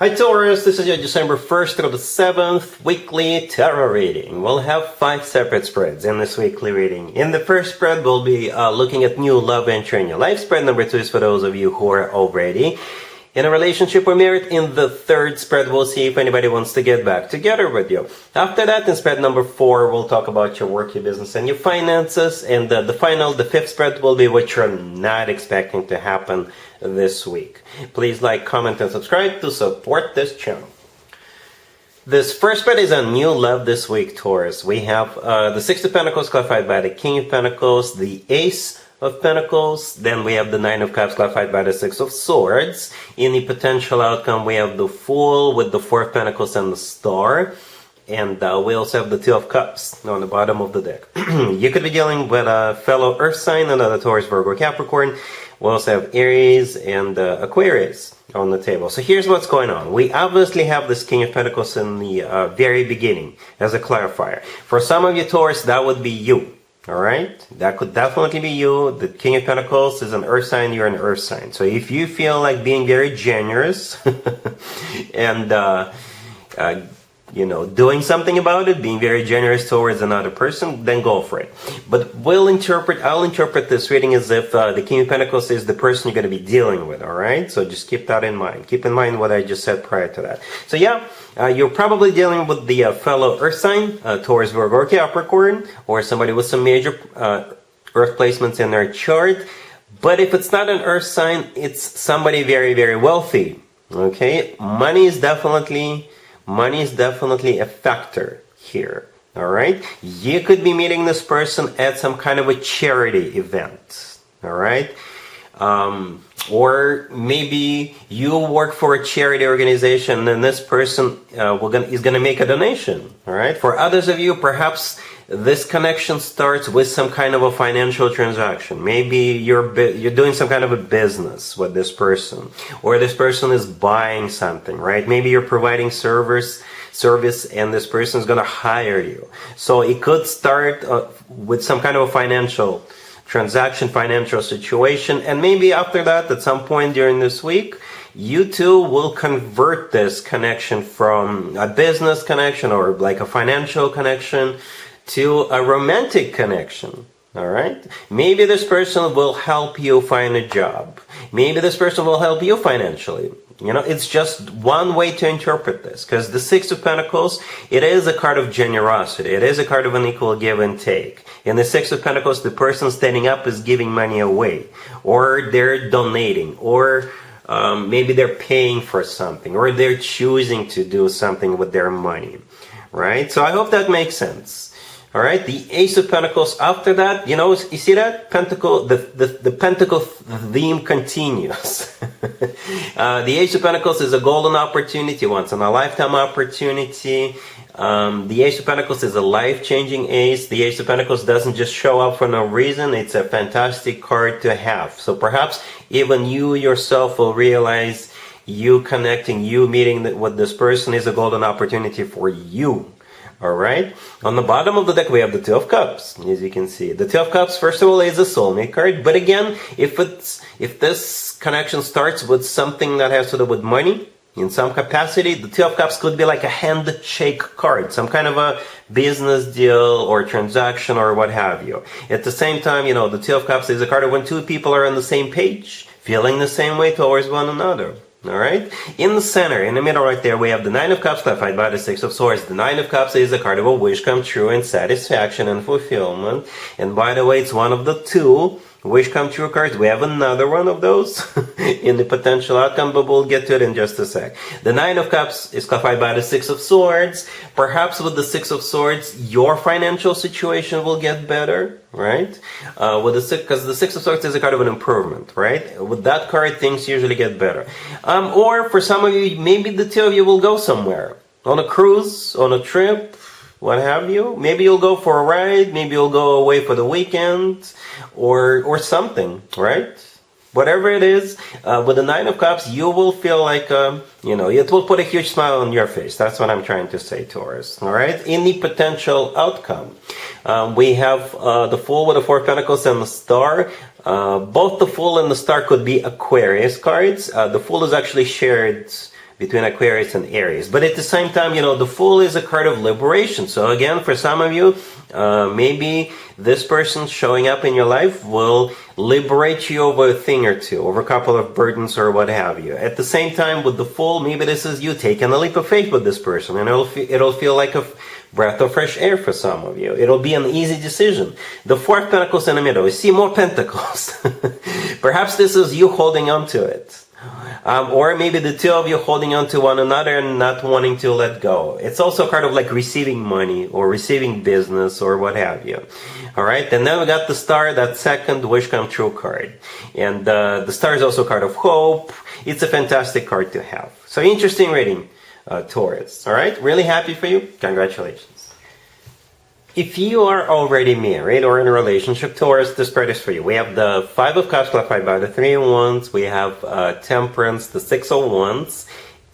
Hi Taurus, this is your December 1st through the 7th weekly tarot reading. We'll have 5 separate spreads in this weekly reading. In the first spread, we'll be looking at new love entering your life. Spread number 2 is for those of you who are already in a relationship or married. In the third spread, we'll see if anybody wants to get back together with you. After that, in spread number 4, we'll talk about your work, your business, and your finances. And the fifth spread will be what you're not expecting to happen this week. Please like, comment, and subscribe to support this channel. This first spread is on new love this week, Taurus. We have the Six of Pentacles clarified by the King of Pentacles, the Ace of Pentacles, then we have the Nine of Cups clarified by the Six of Swords. In the potential outcome, we have the Fool with the Four of Pentacles and the Star. And we also have the Two of Cups on the bottom of the deck. You could be dealing with a fellow Earth sign, another Taurus, Virgo, Capricorn. We also have Aries and Aquarius on the table. So here's what's going on. We obviously have this King of Pentacles in the very beginning as a clarifier. For some of you Taurus, that would be you. Alright? That could definitely be you. The King of Pentacles is an Earth sign, you're an Earth sign. So if you feel like being very generous and doing something about it, being very generous towards another person, then go for it. But I'll interpret this reading as if the King of Pentacles is the person you're going to be dealing with, alright? So just keep that in mind. Keep in mind what I just said prior to that. So yeah, you're probably dealing with the fellow Earth sign, Taurus, Virgo, or Capricorn, or somebody with some major Earth placements in their chart. But if it's not an Earth sign, it's somebody very, very wealthy, okay? Money is definitely a factor here, all right? You could be meeting this person at some kind of a charity event, all right? Or maybe you work for a charity organization and this person is going to make a donation, all right? For others of you, perhaps this connection starts with some kind of a financial transaction. Maybe you're doing some kind of a business with this person, or this person is buying something, right? Maybe you're providing service and this person is going to hire you. So it could start with some kind of a financial transaction, financial situation, and maybe after that, at some point during this week, you two will convert this connection from a business connection or like a financial connection to a romantic connection, all right? Maybe this person will help you find a job. Maybe this person will help you financially. You know, it's just one way to interpret this, because the Six of Pentacles, it is a card of generosity. It is a card of an equal give and take. In the Six of Pentacles, the person standing up is giving money away, or they're donating, or maybe they're paying for something, or they're choosing to do something with their money, right? So I hope that makes sense. All right, the Ace of Pentacles. After that, you see that Pentacle, the Pentacle theme continues. The Ace of Pentacles is a golden opportunity, once in a lifetime opportunity. The Ace of Pentacles is a life-changing ace. The Ace of Pentacles doesn't just show up for no reason. It's a fantastic card to have. So perhaps even you yourself will realize you connecting, you meeting with this person is a golden opportunity for you. All right. On the bottom of the deck, we have the Two of Cups, as you can see. The Two of Cups, first of all, is a soulmate card. But again, if this connection starts with something that has to do with money, in some capacity, the Two of Cups could be like a handshake card, some kind of a business deal or transaction or what have you. At the same time, the Two of Cups is a card of when two people are on the same page, feeling the same way towards one another. All right. In the center, in the middle right there, we have the Nine of Cups clarified by the Six of Swords. The Nine of Cups is a card of a wish come true and satisfaction and fulfillment. And by the way, it's one of the 2 wish come true cards. We have another one of those in the potential outcome, but we'll get to it in just a sec. The Nine of Cups is clarified by the Six of Swords. Perhaps with the Six of Swords, your financial situation will get better, right? Because the Six of Swords is a card of an improvement, right? With that card, things usually get better. Or for some of you, maybe the 2 of you will go somewhere. On a cruise, on a trip, what have you. Maybe you'll go for a ride, maybe you'll go away for the weekend, or something, right? Whatever it is, with the Nine of Cups, you will feel like, it will put a huge smile on your face. That's what I'm trying to say, Taurus, all right? In the potential outcome, we have the Fool with the Four of Pentacles and the Star. Both the Fool and the Star could be Aquarius cards. The Fool is actually shared between Aquarius and Aries. But at the same time, the Fool is a card of liberation. So again, for some of you, maybe this person showing up in your life will liberate you over a thing or two, over a couple of burdens or what have you. At the same time, with the Fool, maybe this is you taking a leap of faith with this person, and it'll feel like a breath of fresh air for some of you. It'll be an easy decision. The Four of Pentacles in the middle. You see more pentacles. Perhaps this is you holding on to it. Or maybe the two of you holding on to one another and not wanting to let go. It's also kind of like receiving money or receiving business or what have you. All right, and then we got the Star, that second wish come true card. And the Star is also a card of hope. It's a fantastic card to have. So interesting reading, Taurus. All right, really happy for you. Congratulations. If you are already married or in a relationship, Taurus, this card is for you. We have the Five of Cups clarified by the Three of Wands. We have Temperance, the Six of Wands,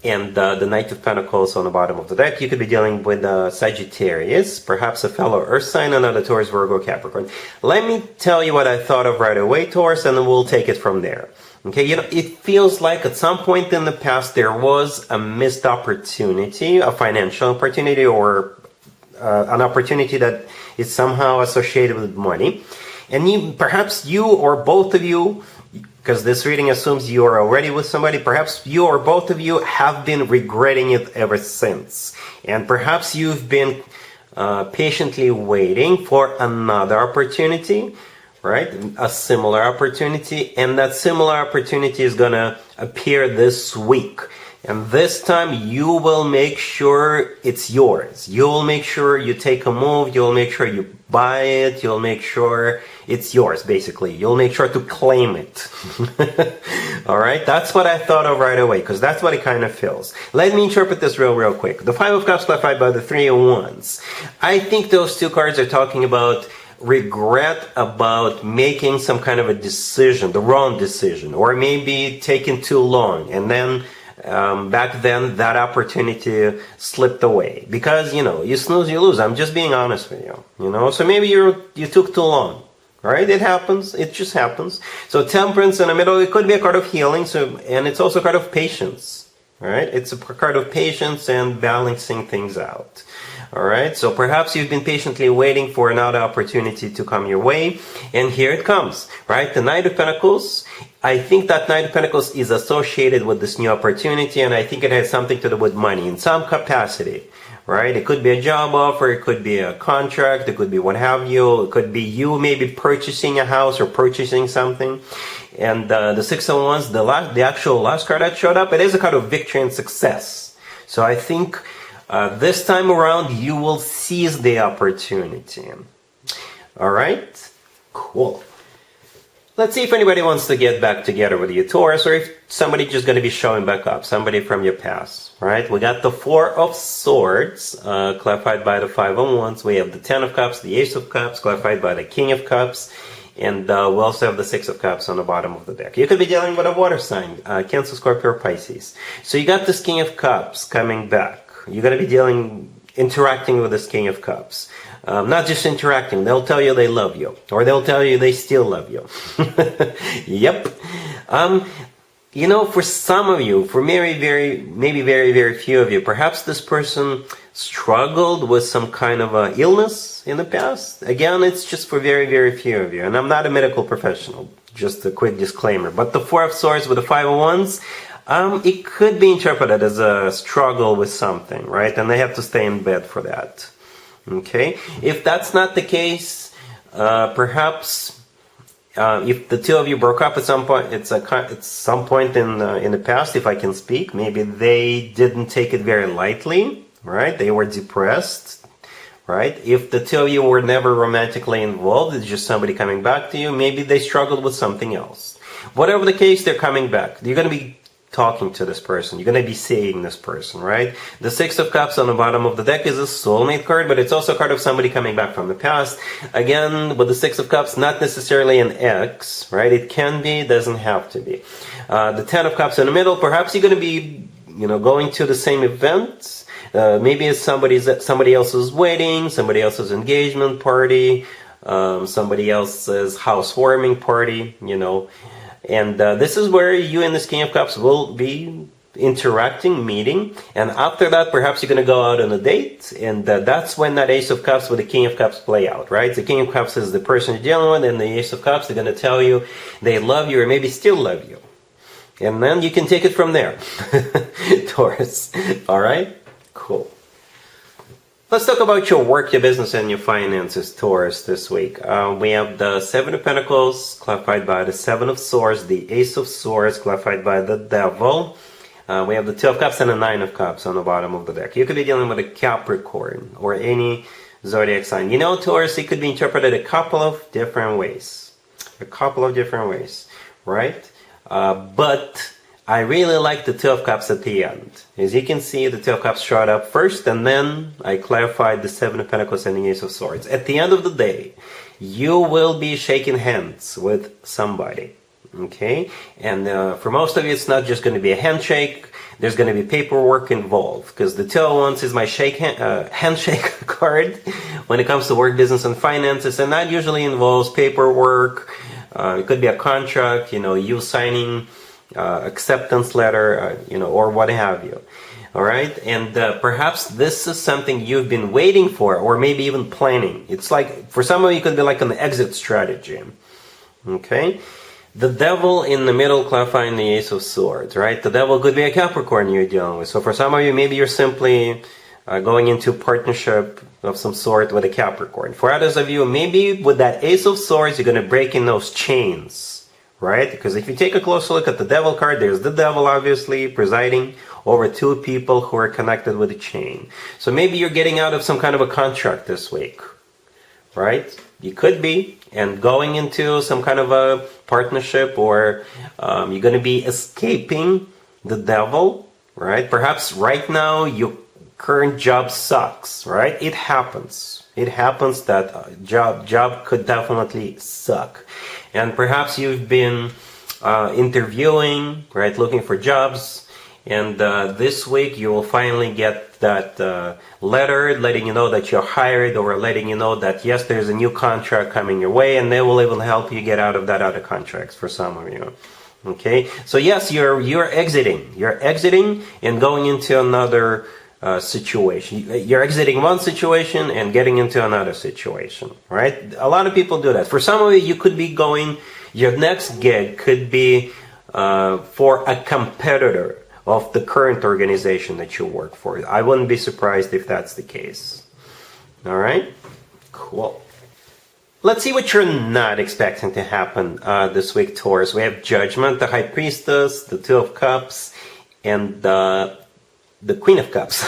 and the Knight of Pentacles on the bottom of the deck. You could be dealing with Sagittarius, perhaps a fellow Earth sign, another Taurus, Virgo, Capricorn. Let me tell you what I thought of right away, Taurus, and then we'll take it from there. Okay, it feels like at some point in the past there was a missed opportunity, a financial opportunity, or an opportunity that is somehow associated with money, and perhaps you or both of you, because this reading assumes you are already with somebody, perhaps you or both of you have been regretting it ever since, and perhaps you've been patiently waiting for another opportunity, right? A similar opportunity, and that similar opportunity is gonna appear this week. And this time you will make sure it's yours. You'll make sure you take a move. You'll make sure you buy it. You'll make sure it's yours, basically. You'll make sure to claim it. All right? That's what I thought of right away, because that's what it kind of feels. Let me interpret this real quick. The Five of Cups clarified by the Three of Wands. I think those two cards are talking about regret about making some kind of a decision, the wrong decision, or maybe taking too long, and then back then that opportunity slipped away because you snooze, you lose. I'm just being honest with you. So maybe you took too long, right? It happens. It just happens. So Temperance in the middle, it could be a card of healing. And it's also a card of patience, right? It's a card of patience and balancing things out. All right, so perhaps you've been patiently waiting for another opportunity to come your way, and here it comes, right? The Knight of Pentacles. I think that Knight of Pentacles is associated with this new opportunity, and I think it has something to do with money in some capacity, right? It could be a job offer, it could be a contract, it could be what have you, it could be you maybe purchasing a house or purchasing something. And the Six of Wands, the actual last card that showed up, it is a card of victory and success. So I think this time around, you will seize the opportunity. All right? Cool. Let's see if anybody wants to get back together with you, Taurus, or if somebody's just going to be showing back up, somebody from your past. Right? We got the Four of Swords, clarified by the Five of Wands. We have the Ten of Cups, the Ace of Cups, clarified by the King of Cups. And we also have the Six of Cups on the bottom of the deck. You could be dealing with a water sign, Cancer, Scorpio, or Pisces. So you got this King of Cups coming back. You're going to be interacting with this King of Cups. Not just interacting. They'll tell you they love you. Or they'll tell you they still love you. Yep. For some of you, for maybe very few of you, perhaps this person struggled with some kind of illness in the past. Again, it's just for very few of you. And I'm not a medical professional. Just a quick disclaimer. But the Four of Swords with the Five of Wands, it could be interpreted as a struggle with something, right? And they have to stay in bed for that. Okay? If that's not the case, perhaps if the two of you broke up at some point, it's some point in the past, if I can speak, maybe they didn't take it very lightly, right? They were depressed, right? If the two of you were never romantically involved, it's just somebody coming back to you, maybe they struggled with something else. Whatever the case, they're coming back. You're going to be talking to this person. You're going to be seeing this person, right? The Six of Cups on the bottom of the deck is a soulmate card, but it's also a card of somebody coming back from the past. Again, with the Six of Cups, not necessarily an ex, right? It can be, doesn't have to be. The Ten of Cups in the middle, perhaps you're going to be, going to the same event. Maybe it's somebody else's wedding, somebody else's engagement party, somebody else's housewarming party, And this is where you and this King of Cups will be interacting, meeting, and after that perhaps you're going to go out on a date, and that's when that Ace of Cups with the King of Cups play out, right? The King of Cups is the person you're dealing with, and the Ace of Cups, they're going to tell you they love you or maybe still love you, and then you can take it from there. Taurus. All right, cool. Let's talk about your work, your business, and your finances, Taurus, this week. We have the Seven of Pentacles, clarified by the Seven of Swords, the Ace of Swords, clarified by the Devil. We have the Two of Cups and the Nine of Cups on the bottom of the deck. You could be dealing with a Capricorn or any zodiac sign. You know, Taurus, it could be interpreted a couple of different ways. Right? But I really like the Two of Cups at the end. As you can see, the Two of Cups showed up first, and then I clarified the Seven of Pentacles and the Ace of Swords. At the end of the day, you will be shaking hands with somebody, okay? And for most of you, it's not just going to be a handshake. There's going to be paperwork involved, because the Two of Wands is my handshake card when it comes to work, business, and finances, and that usually involves paperwork. It could be a contract, you signing acceptance letter, or what have you. All right, and perhaps this is something you've been waiting for, or maybe even planning. It's like, for some of you, it could be like an exit strategy. Okay, the Devil in the middle, clarifying the Ace of Swords, right? The Devil could be a Capricorn you're dealing with. So for some of you, maybe you're simply going into partnership of some sort with a Capricorn. For others of you, maybe with that Ace of Swords, you're going to break in those chains. Right? Because if you take a closer look at the Devil card, there's the Devil obviously presiding over two people who are connected with a chain. So maybe you're getting out of some kind of a contract this week, right? You could be, and going into some kind of a partnership, or you're going to be escaping the Devil, right? Perhaps right now your current job sucks, right? It happens. It happens that job could definitely suck. And perhaps you've been interviewing, right, looking for jobs, and this week you will finally get that letter letting you know that you're hired, or letting you know that, yes, there's a new contract coming your way, and they will even help you get out of that other contracts for some of you. Okay, so yes, you're exiting. You're exiting and going into another situation. You're exiting one situation and getting into another situation, right? A lot of people do that. For some of you could be going, your next gig could be for a competitor of the current organization that you work for. I wouldn't be surprised if that's the case. All right? Cool. Let's see what you're not expecting to happen this week, Taurus. We have Judgment, the High Priestess, the Two of Cups, and the Queen of Cups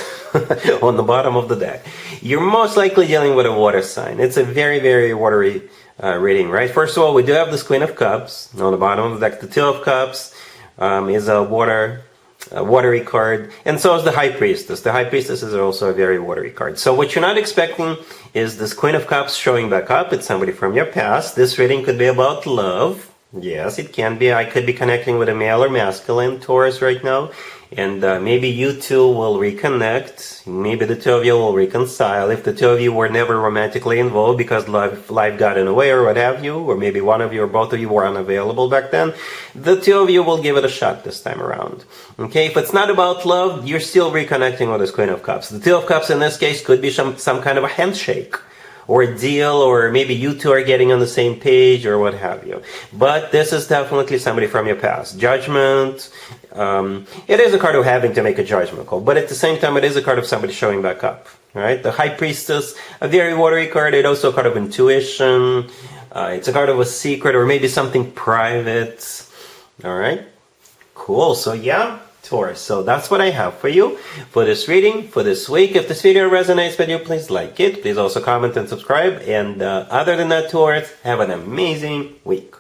on the bottom of the deck. You're most likely dealing with a water sign. It's a very, very watery reading, right? First of all, we do have this Queen of Cups on the bottom of the deck. The Two of Cups is a watery card, and so is the High Priestess. The High Priestess is also a very watery card. So what you're not expecting is this Queen of Cups showing back up. It's somebody from your past. This reading could be about love. Yes, it can be. I could be connecting with a male or masculine Taurus right now. And maybe you two will reconnect. Maybe the two of you will reconcile. If the two of you were never romantically involved because life got in the way or what have you, or maybe one of you or both of you were unavailable back then, the two of you will give it a shot this time around. Okay, if it's not about love, you're still reconnecting with this Queen of Cups. The Two of Cups in this case could be some kind of a handshake, or a deal, or maybe you two are getting on the same page, or what have you. But this is definitely somebody from your past. Judgment. It is a card of having to make a judgment call, but at the same time, it is a card of somebody showing back up. Right? The High Priestess, a very watery card. It's also a card of intuition. It's a card of a secret, or maybe something private. All right? Cool. So yeah, Taurus. So that's what I have for you for this reading for this week. If this video resonates with you, please like it. Please also comment and subscribe. And other than that, Taurus, have an amazing week.